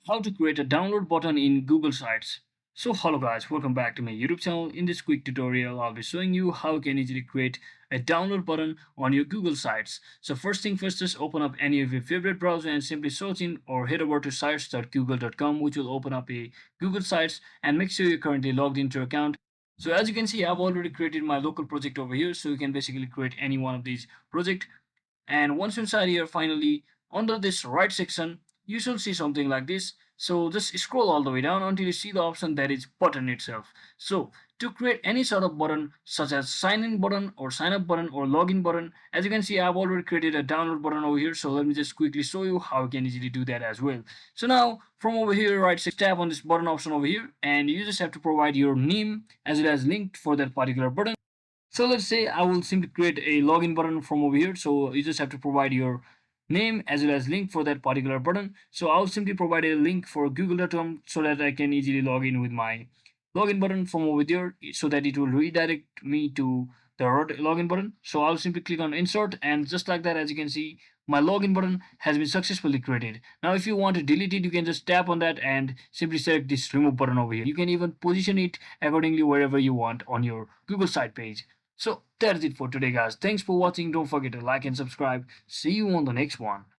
how to create a download button in Google Sites. So hello guys, welcome back to my YouTube channel. In this quick tutorial, I'll be showing you how you can easily create a download button on your Google Sites. So first thing first, just open up any of your favorite browser and simply search in or head over to sites.google.com, which will open up a Google Sites, and make sure you're currently logged into your account. So as you can see, I've already created my local project over here, so you can basically create any one of these projects. And once inside here, finally, under this right section, you should see something like this. So just scroll all the way down until you see the option that is button itself. So to create any sort of button such as sign in button or sign up button or login button, as you can see, I've already created a download button over here. So let me just quickly show you how you can easily do that as well. So now from over here, right, tap on this button option over here, and you just have to provide your name as well as link for that particular button. So let's say I will simply create a login button from over here. So you just have to provide your name as well as link for that particular button. So I'll simply provide a link for google.com so that I can easily log in with my login button from over there, so that it will redirect me to the login button. So I'll simply click on insert, and just like that, as you can see, my login button has been successfully created. Now if you want to delete it, you can just tap on that and simply select this remove button over here. You can even position it accordingly wherever you want on your Google site page. So that's it for today guys. Thanks for watching. Don't forget to like and subscribe. See you on the next one.